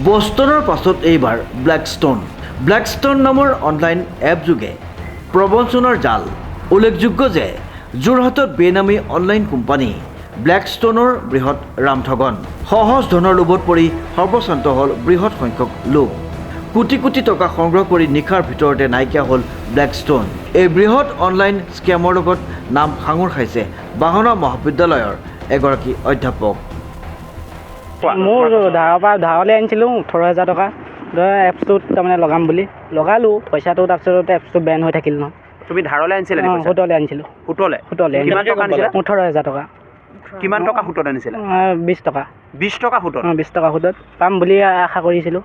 বষ্টনৰ পাছত এইবাৰ ব্লেকষ্টন নামৰ অনলাইন এপ যোগে প্ৰবঞ্চনাৰ জাল। উল্লেখযোগ্য যে যোৰহাটত বেনামী অনলাইন কোম্পানী ব্লেকষ্টনৰ বৃহৎ ৰামঠগন। সহজ ধনৰ লোভত পৰি সৰ্বশান্ত হ'ল বৃহৎ সংখ্যক লোক। কোটি কোটি টকা সংগ্ৰহ কৰি নিশাৰ ভিতৰতে নাইকিয়া হ'ল ব্লেকষ্টন। এই বৃহৎ অনলাইন স্কেমৰ লগত নাম সাঙুৰ খাইছে বাহনা মহাবিদ্যালয়ৰ এগৰাকী অধ্যাপক। মোৰ ধাৰলৈ আনিছিলোঁ 18,000 টকা এপছটোত তাৰমানে লগাম বুলি লগালোঁ পইচাটো, তাৰপিছত এপছটো বেন হৈ থাকিল নহয়। তুমি ধাৰলৈ আনিছিলা? সুতলৈ আনিছিলোঁ। সুতলৈ কিমান টকা আনিছিলা? 18,000 টকা। কিমান টকা সুতত আনিছিলা? 20 টকা। 20 টকা সুতত? 20 টকা সুতত পাম বুলি আশা কৰিছিলোঁ।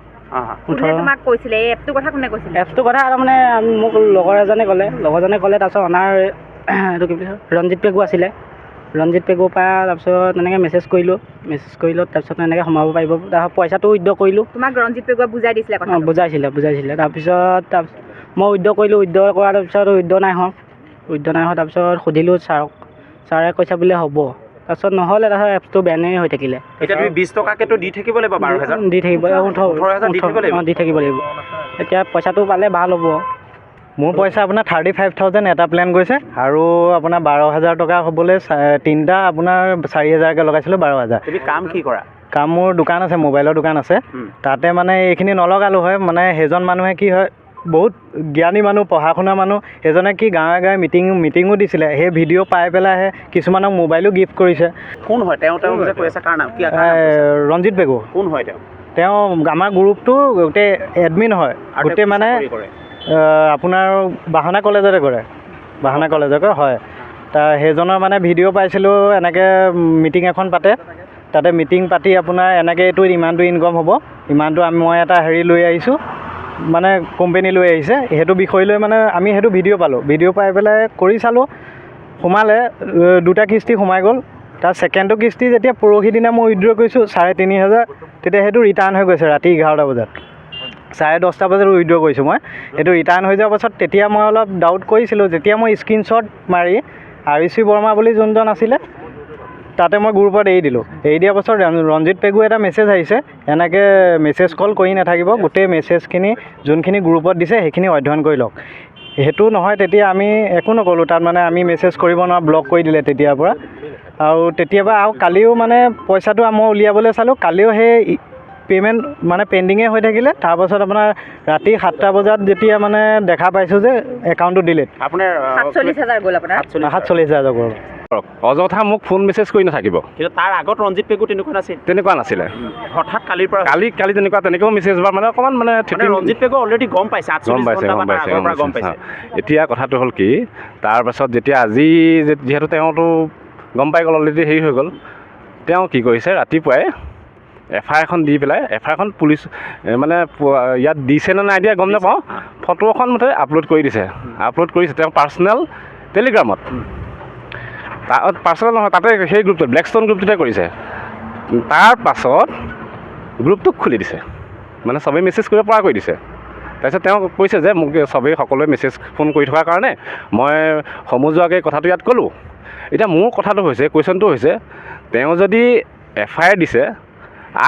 তোমাক কৈছিলে এই এপটোৰ কথা কোনে কৈছিলে? এপটোৰ কথা তাৰমানে মোক লগৰ এজনে ক'লে তাৰপিছত অনাৰ এইটো কি বুলি ৰঞ্জিত পেগু আছিলে। ৰঞ্জিত পেগুৰ পৰা তাৰপিছত এনেকৈ মেছেজ কৰিলোঁ তাৰপিছত এনেকৈ সোমাব পাৰিব। তাৰপিছত পইচাটো উইড্ৰ কৰিলোঁ। তোমাক ৰঞ্জিত পেগুৱে বুজাই দিছিলে কথা? বুজাইছিলে। তাৰপিছত মই উইড্ৰ কৰিলোঁ। উইড্ৰ কৰাৰ তাৰপিছত উইড্ৰ নাই হোৱা তাৰপিছত সুধিলোঁ ছাৰক। ছাৰে কৈছে বোলে হ'ব। তাৰপিছত নহ'লে তাৰপিছত এপছটো বেনেই হৈ থাকিলে। এতিয়া তুমি 20 টকাকেতো দি থাকিব লাগিব? 12,000 দি থাকিব, 18,000 দি থাকিব লাগিব। এতিয়া পইচাটো পালে ভাল হ'ব। মোৰ পইচা আপোনাৰ 35,000 এটা প্লেন গৈছে আৰু আপোনাৰ 12,000 টকা হ'বলৈ তিনিটা আপোনাৰ 4,000কৈ লগাইছিলোঁ 12,000। তুমি কাম কি কৰা? কাম মোৰ দোকান আছে, মোবাইলৰ দোকান আছে। তাতে মানে এইখিনি নলগালোঁ হয়। মানে সেইজন মানুহে কি হয়, বহুত জ্ঞানী মানুহ, পঢ়া শুনা মানুহ, সেইজনে কি গাঁৱে গাঁৱে মিটিঙো দিছিলে। সেই ভিডিঅ' পাই পেলাইহে কিছুমানক মোবাইলো গিফ্ট কৰিছে। কোন হয় তেওঁ যে কৈ আছে? কাৰ নাম? ৰঞ্জিত পেগু। কোন হয় তেওঁ আমাৰ গ্ৰুপটো গোটেই এডমিন হয়। গোটেই মানে আপোনাৰ বাহনা কলেজতে কৰে হয়। সেইজনৰ মানে ভিডিঅ' পাইছিলোঁ। এনেকৈ মিটিং এখন পাতে, তাতে মিটিং পাতি আপোনাৰ এনেকৈ এইটো ইমানটো ইনকম হ'ব, ইমানটো মই এটা হেৰি লৈ আহিছোঁ, মানে কোম্পেনী লৈ আহিছে, সেইটো বিষয় লৈ মানে আমি সেইটো ভিডিঅ' পালোঁ। ভিডিঅ' পাই পেলাই কৰি চালোঁ, সোমালে 2টা কিস্তি সোমাই গ'ল। তাৰ ছেকেণ্ডটো কিস্তি যেতিয়া পৰহি দিনা মই উইড্ৰ কৰিছোঁ 3,500, তেতিয়া সেইটো ৰিটাৰ্ণ হৈ গৈছে ৰাতি 11টা বজাত। 10:30 বজাত উইড্ৰ কৰিছোঁ মই। সেইটো ৰিটাৰ্ণ হৈ যোৱাৰ পাছত তেতিয়া মই অলপ ডাউট কৰিছিলোঁ। যেতিয়া মই স্ক্ৰীনশ্বট মাৰি RC বৰ্মা বুলি যোনজন আছিলে তাতে মই গ্ৰুপত এৰি দিলোঁ। এৰি দিয়াৰ পাছত ৰঞ্জিত পেগু এটা মেছেজ আহিছে, এনেকৈ মেছেজ কল কৰি নাথাকিব, গোটেই মেছেজখিনি যোনখিনি গ্ৰুপত দিছে সেইখিনি অধ্যয়ন কৰি লওক। সেইটো নহয় তেতিয়া আমি একো নক'লোঁ। তাত মানে আমি মেছেজ কৰিব নোৱাৰা, ব্লক কৰি দিলে তেতিয়াৰ পৰা। আৰু কালিও মানে পইচাটো মই উলিয়াবলৈ চালোঁ, কালিও সেই পে'মেণ্ট মানে পেণ্ডিঙে হৈ থাকিলে। তাৰপাছত আপোনাৰ ৰাতি 7টা বজাত যেতিয়া মানে দেখা পাইছোঁ যে একাউণ্টটো ডিলিট। আপোনাৰ 47,000 গ'ল আপোনাৰ? 47,000 গ'ল। অযথা মোক ফোন মেছেজ কৰি নাথাকিব। কিন্তু তাৰ আগত ৰঞ্জিত পেগু তেনেকুৱা নাছিলে। হঠাৎ কালিৰ পৰা কালি তেনেকুৱাও মেছেজ বা মানে অকণমান মানে ৰঞ্জিত পেগু অলৰেডি গম পাইছে। এতিয়া কথাটো হ'ল কি, তাৰপাছত যেতিয়া আজি যিহেতু তেওঁতো গম পাই গ'ল, অলৰেডি হেৰি হৈ গ'ল, তেওঁ কি কৰিছে ৰাতিপুৱাই FIR এখন দি পেলাই, FIR খন পুলিচ মানে ইয়াত দিছে নে নাই দিয়া গম নাপাওঁ, ফটো এখন মুঠতে আপলোড কৰিছে তেওঁ পাৰ্চনেল টেলিগ্ৰামত। পাৰ্চনেল নহয়, তাতে সেই গ্ৰুপটোত ব্লেকষ্টন গ্ৰুপটোতে কৰিছে। তাৰ পাছত গ্ৰুপটোক খুলি দিছে, মানে চবেই মেছেজ কৰিব পৰা কৰি দিছে। তাৰপিছত তেওঁ কৈছে যে মোক সকলোৱে মেছেজ ফোন কৰি থকাৰ কাৰণে মই সমজুৱাকৈ কথাটো ইয়াত ক'লোঁ। এতিয়া মোৰ কথাটো হৈছে, কুৱেশ্যনটো হৈছে, তেওঁ যদি FIR দিছে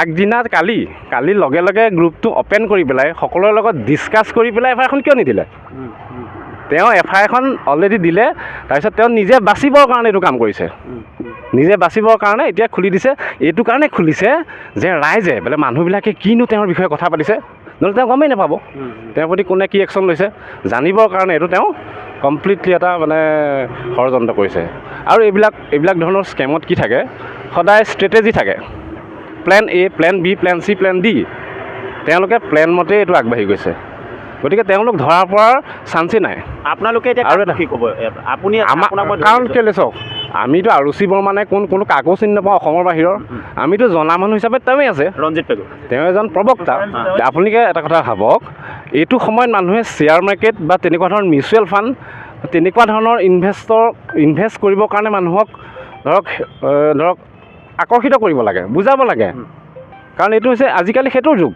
আগদিনা কালি লগে লগে গ্ৰুপটো অ'পেন কৰি পেলাই সকলোৰে লগত ডিছকাছ কৰি পেলাই FIR এখন কিয় নিদিলে? তেওঁ FIR এখন অলৰেডি দিলে, তাৰপিছত তেওঁ নিজে বাচিবৰ কাৰণে এইটো কাম কৰিছে। নিজে বাচিবৰ কাৰণে এতিয়া খুলি দিছে। এইটো কাৰণে খুলিছে যে ৰাইজে বোলে মানুহবিলাকে কিনো তেওঁৰ বিষয়ে কথা পাতিছে, নহ'লে তেওঁ গমেই নাপাব তেওঁৰ প্ৰতি কোনে কি একশ্যন লৈছে। জানিবৰ কাৰণে এইটো তেওঁ কমপ্লিটলি এটা মানে ষড়যন্ত্ৰ কৰিছে। আৰু এইবিলাক ধৰণৰ স্কেমত কি থাকে, সদায় ষ্ট্ৰেটেজি থাকে। Plan A, plan B, plan C, plan D। তেওঁলোকে প্লেন মতে এইটো আগবাঢ়ি গৈছে। গতিকে তেওঁলোক ধৰা পৰাৰ চান্সেই নাই। আপোনালোকে এতিয়া আৰু এটা কি ক'ব? আপুনি কাৰণ কেলৈ চাওক, আমিতো RC বৰ্মা মানে কোনো কাকো চিনি নাপাওঁ অসমৰ বাহিৰৰ। আমিতো জনা মানুহ হিচাপে তেওঁৱেই আছে ৰঞ্জিত পেগু। তেওঁ এজন প্ৰবক্তা। আপোনালোকে এটা কথা ভাবক, এইটো সময়ত মানুহে শ্বেয়াৰ মাৰ্কেট বা তেনেকুৱা ধৰণৰ মিউচুৱেল ফাণ্ড, তেনেকুৱা ধৰণৰ ইনভেষ্ট কৰিবৰ কাৰণে মানুহক ধৰক আকৰ্ষিত কৰিব লাগে, বুজাব লাগে। কাৰণ এইটো হৈছে আজিকালি সেইটোৰ যুগ।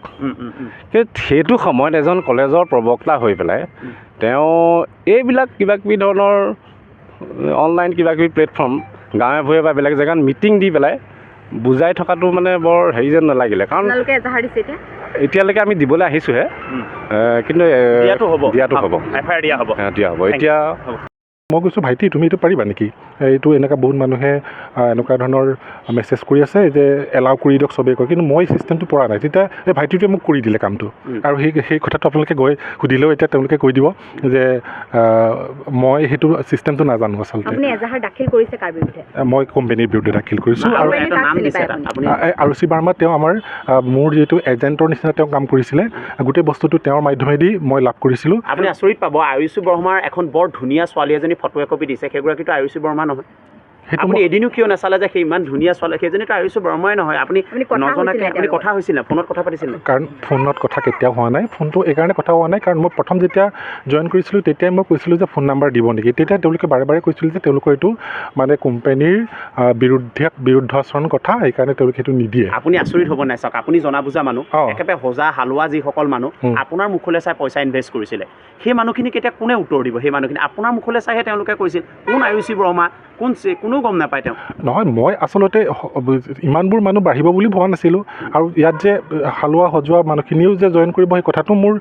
কিন্তু সেইটো সময়ত এজন কলেজৰ প্ৰবক্তা হৈ পেলাই তেওঁ এইবিলাক কিবাকিবি ধৰণৰ অনলাইন কিবাকিবি প্লেটফৰ্ম গাঁৱে ভূঞে বা বেলেগ জেগাত মিটিং দি পেলাই বুজাই থকাটো মানে বৰ হেৰি যেন নালাগিলে। কাৰণ এতিয়ালৈকে আমি দিবলৈ আহিছোঁহে কিন্তু দিয়াটো হ'ব দিয়াটো হ'ব FIR দিয়া হ'ব দিয়া হ'ব এতিয়া মই কৈছোঁ ভাইটি তুমি এইটো পাৰিবা নেকি এইটো এনেকুৱা বহুত মানুহে এনেকুৱা ধৰণৰ মেছেজ কৰি আছে যে এলাউ কৰি দিয়ক চবেই কয় কিন্তু মই চিষ্টেমটো পৰা নাই তেতিয়া এই ভাইটিটোৱে মোক কৰি দিলে কামটো আৰু সেই কথাটো আপোনালোকে গৈ সুধিলেও এতিয়া তেওঁলোকে কৈ দিব যে মই সেইটো চিষ্টেমটো নাজানো আচলতে আপুনি এজাহাৰ দাখিল কৰিছে কাৰ বিৰুদ্ধে মই কোম্পানীৰ বিৰুদ্ধে দাখিল কৰিছোঁ আৰু এটা নাম দিছে আপুনি আৰুচি বাৰ্মা তেওঁ আমাৰ মোৰ যিটো এজেণ্টৰ নিচিনা তেওঁ কাম কৰিছিলে গোটেই বস্তুটো তেওঁৰ মাধ্যমেদি মই লাভ কৰিছিলোঁ আপুনি আচৰিত পাব আয়ুষী বৰ্মাৰ এখন বৰ ধুনীয়া ছোৱালী এজনী ফটো একপি দিছে সেইগৰাকীটো আয়ুষী বৰ্মা নহয় আপুনি এদিনো কিয় নাচালে যে সেই ইমান ধুনীয়া ছোৱালী সেইজনীতো আয়ুষী বৰ্মাই নহয় আপুনি নজনাকৈ আপুনি কথা হৈছিল ফোনত কথা পাতিছিল কাৰণ ফোনত কথা কেতিয়াও হোৱা নাই ফোনটো এইকাৰণে কথা হোৱা নাই কাৰণ মই প্ৰথম যেতিয়া জইন কৰিছিলোঁ তেতিয়াই মই কৈছিলোঁ যে ফোন নাম্বাৰ দিব নেকি তেতিয়া তেওঁলোকে বাৰে বাৰে কৈছিল যে তেওঁলোকৰ এইটো মানে কোম্পানীৰ বিৰুদ্ধাচৰণ কথা সেইকাৰণে তেওঁলোকে সেইটো নিদিয়ে আপুনি আচৰিত হ'ব নাই চাওক আপুনি জনা বুজা মানুহ একেবাৰে সজা হালোৱা যিসকল মানুহ আপোনাৰ মুখলৈ চাই পইচা ইনভেষ্ট কৰিছিলে সেই মানুহখিনিক এতিয়া কোনে উত্তৰ দিব সেই মানুহখিনি আপোনাৰ মুখলৈ চাইহে তেওঁলোকে কৈছিল কোন আয়ুষী বৰ্মা কোনো গম নাপায় তেওঁ নহয় মই আচলতে ইমানবোৰ মানুহ বাঢ়িব বুলি ভবা নাছিলোঁ আৰু ইয়াত যে হালোৱা সজোৱা মানুহখিনিও যে জইন কৰিব সেই কথাটো মোৰ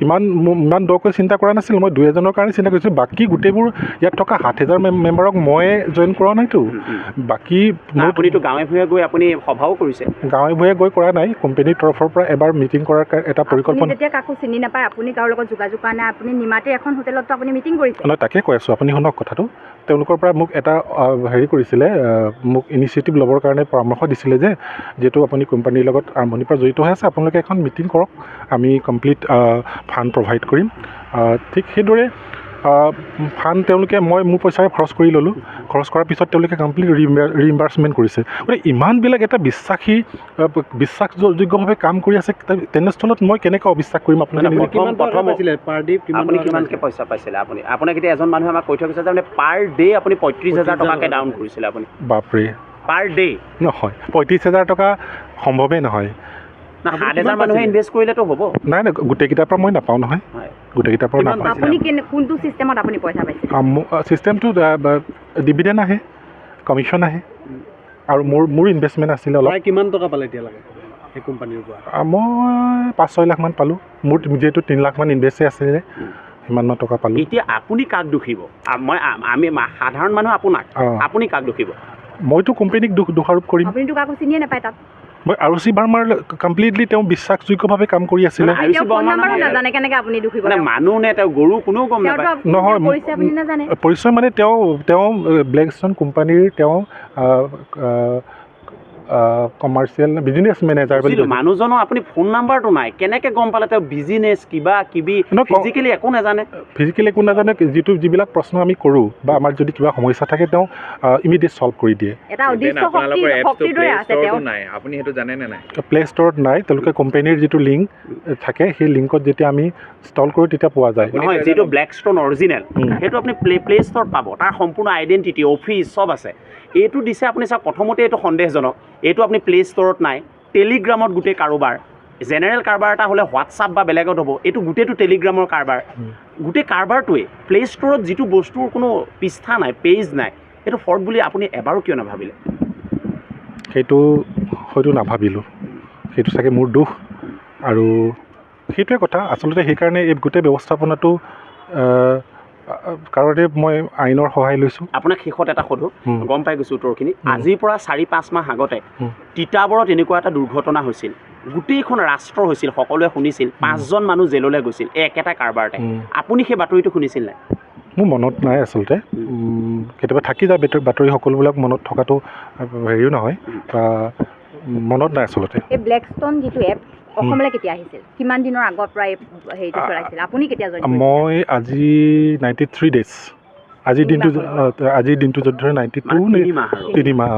ইমান দৰকৈ চিন্তা কৰা নাছিলোঁ মই 2-এজনৰ কাৰণে চিন্তা কৰিছিলোঁ বাকী গোটেইবোৰ ইয়াত থকা 7,000 মেম্বাৰক মই জইন কৰা নাইতো বাকী আপুনিতো গাঁৱে ভূঞে গৈ আপুনি সভাও কৰিছে গাঁৱে ভূঞে গৈ কৰা নাই কোম্পানীৰ তৰফৰ পৰা এবাৰ মিটিং কৰাৰ এটা পৰিকল্পনা যেতিয়া কাকো চিনি নাপায় আপুনি কাৰো লগত যোগাযোগ কৰা নাই আপুনি নিমাতে এখন হোটেলতো আপুনি মিটিং কৰিছে নহয় তাকে কৈ আছোঁ আপুনি শুনক কথাটো তেওঁলোকৰ পৰা মোক এটা হেৰি কৰিছিলে মোক ইনিচিয়েটিভ ল'বৰ কাৰণে পৰামৰ্শ দিছিলে যে যিহেতু আপুনি কোম্পানীৰ লগত আৰম্ভণিৰ পৰা জড়িত হৈ আছে আপোনালোকে এখন মিটিং কৰক আমি কমপ্লিট ফাণ্ড প্ৰভাইড কৰিম ঠিক সেইদৰে ফাণ্ড তেওঁলোকে মই মোৰ পইচাৰে খৰচ কৰি ল'লোঁ খৰচ কৰাৰ পিছত তেওঁলোকে কমপ্লিট ৰিইম্বাৰ্চমেণ্ট কৰিছে গতিকে ইমানবিলাক এটা বিশ্বাসযোগ্যভাৱে কাম কৰি আছে তেনেস্থলত মই কেনেকৈ অবিশ্বাস কৰিম আপুনি কিমানকৈ পইচা পাইছিলে আপুনি আপোনাক এতিয়া এজন মানুহে আমাক কৈ থৈ গৈছে যে আপুনি পাৰ ডে আপুনি 35,000 টকাকৈ ডাউন কৰিছিলে আপুনি বাপৰে পাৰ ডে নহয় 35,000 টকা সম্ভৱেই নহয় 7,000 মানুহে ইনভেষ্ট কৰিলেতো হ'ব নাই নাই গোটেইকেইটাৰ পৰা মই নাপাওঁ নহয় গোটেইকেইটাৰ পৰা নাপাওঁ আপুনি কোনটো চিষ্টেমত আপুনি পইচা পাইছে চিষ্টেমটো ডিভিডেণ্ড আহে কমিশ্যন আহে আৰু মোৰ ইনভেষ্টমেণ্ট আছিলে অলপ কিমান টকা পালে এতিয়ালৈকে সেই কোম্পানীৰ পৰা মই 5-6 লাখমান পালোঁ মোৰ যিহেতু 3 লাখমান ইনভেষ্টে আছিলে সিমানমান টকা পালোঁ এতিয়া আপুনি কাক দুখিব আমি সাধাৰণ মানুহ আপোনাক আপুনি কাক দুখিব মইতো কোম্পানীক দোষাৰোপ কৰিম আপুনিতো কাকো চিনিয়ে নাপায় তাত মই আৰুচি বাৰ্মাৰ কমপ্লিটলি তেওঁ বিশ্বাসযোগ্যভাৱে কাম কৰি আছিলে নাজানে কেনেকৈ আপুনি দুখিব মানুহ নে তেওঁ গৰু কোনেও গম নাপায় নহয় পৰিচয় মানে তেওঁ ব্লেকষ্টন কোম্পানীৰ তেওঁ কমাৰ্চিয়েল বিজনেছ মেনেজাৰ বুলি মানুহজনৰ আপুনি ফোন নাম্বাৰটো নাই কেনেকৈ গম পালে তেওঁ বিজনেছ কিবা কিবি ফিজিকেলি একো নাজানে যিবিলাক প্ৰশ্ন আমি কৰোঁ বা আমাৰ যদি কিবা সমস্যা থাকে তেওঁ ইমিডিয়েট চল্ভ কৰি দিয়ে প্লে ষ্টৰত নাই তেওঁলোকে কোম্পানীৰ যিটো লিংক থাকে সেই লিংকত যেতিয়া আমি ইনষ্টল কৰোঁ তেতিয়া পোৱা যায় নহয় যিটো ব্লেকষ্টন অৰিজিনেল সেইটো আপুনি প্লে ষ্টৰত পাব তাৰ সম্পূৰ্ণ আইডেণ্টিটি অফিচ চব আছে এইটো দিছে আপুনি চাওক প্ৰথমতে এইটো সন্দেহজনক এইটো আপুনি প্লে ষ্টৰত নাই টেলিগ্ৰামত গোটেই কাৰোবাৰ জেনেৰেল কাৰবাৰ এটা হ'লে হোৱাটছআপ বা বেলেগত হ'ব এইটো গোটেইটো টেলিগ্ৰামৰ কাৰবাৰ গোটেই কাৰবাৰটোৱে প্লে ষ্টৰত যিটো বস্তুৰ কোনো পৃষ্ঠা নাই পেজ নাই এইটো ফ্ৰড বুলি আপুনি এবাৰো কিয় নাভাবিলে সেইটো হয়তো নাভাবিলোঁ সেইটো চাগে মোৰ দুখ আৰু সেইটোৱে কথা আচলতে সেইকাৰণে এই গোটেই ব্যৱস্থাপনাটো কাৰণে মই আইনৰ সহায় লৈছোঁ আপোনাক শেষত এটা সোধোঁ গম পাই গৈছোঁ উত্তৰখিনি আজিৰ পৰা 4-5 মাহ আগতে তিতাবৰত এনেকুৱা এটা দুৰ্ঘটনা হৈছিল গোটেইখন ৰাষ্ট্ৰ হৈছিল সকলোৱে শুনিছিল 5জন মানুহ জেললৈ গৈছিল একেটা কাৰবাৰতে আপুনি সেই বাতৰিটো শুনিছিল নাই মোৰ মনত নাই আচলতে কেতিয়াবা থাকি যায় বাতৰি সকলোবিলাক মনত থকাটো হেৰিও নহয় মনত নাই আচলতে এই ব্লেকষ্টন যিটো এপ অসমলৈ কেতিয়া আহিছিল কিমান দিনৰ আগৰ পৰা হেৰিটো চলাইছিল আপুনি কেতিয়া জইন কৰিছিল মই আজি 93 ডেজ আজিৰ দিনটো যদি ধৰে 92 3 মাহ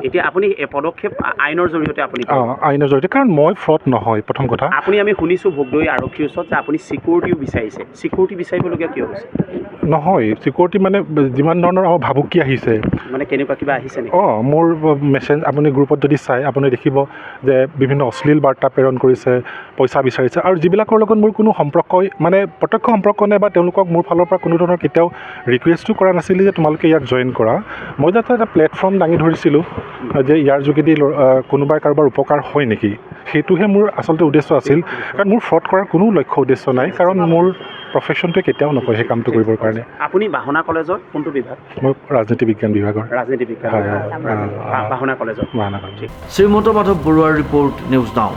এতিয়া আপুনি পদক্ষেপ আইনৰ জৰিয়তে আপুনি আইনৰ জৰিয়তে কাৰণ মই ফ্ৰড নহয় প্ৰথম কথা আমি শুনিছোঁ ভোগদৈ আৰক্ষীৰ ওচৰত যে আপুনি চিকিউৰিটিও বিচাৰিছে চিকিউৰিটি বিচাৰিবলগীয়া কিয় হৈছে নহয় চিকিউৰিটি মানে যিমান ধৰণৰ আমাৰ ভাবুকি আহিছে মানে কেনেকুৱা কিবা আহিছে নেকি? মোৰ মেছেজ আপুনি গ্ৰুপত যদি চাই আপুনি দেখিব যে বিভিন্ন অশ্লীল বাৰ্তা প্ৰেৰণ কৰিছে, পইচা বিচাৰিছে, আৰু যিবিলাকৰ লগত মোৰ কোনো সম্পৰ্কই মানে প্ৰত্যক্ষ সম্পৰ্ক নাই বা তেওঁলোকক মোৰ ফালৰ পৰা কোনো ধৰণৰ কেতিয়াও ৰিকুৱেষ্টো কৰা নাছিলে যে তোমালোকে ইয়াক জইন কৰা। মই যাতে এটা প্লেটফৰ্ম দাঙি ধৰিছিলোঁ যে ইয়াৰ যোগেদি কোনোবাই কাৰোবাৰ উপকাৰ হয় নেকি, সেইটোহে মোৰ আচলতে উদ্দেশ্য আছিল। কাৰণ মোৰ ফ্ৰড কৰাৰ কোনো লক্ষ্য উদ্দেশ্য নাই, কাৰণ মোৰ প্ৰফেশ্যনটোৱে কেতিয়াও নকয় সেই কামটো কৰিবৰ কাৰণে। আপুনি বাহনা কলেজৰ কোনটো বিভাগ? মই ৰাজনীতি বিজ্ঞান বিভাগৰ। ৰাজনীতি বিজ্ঞান হয়, বাহনা কলেজৰ। মহানগৰ। শ্ৰীমন্ত মাধৱ বৰুৱাৰ ৰিপৰ্ট, নিউজ নাও।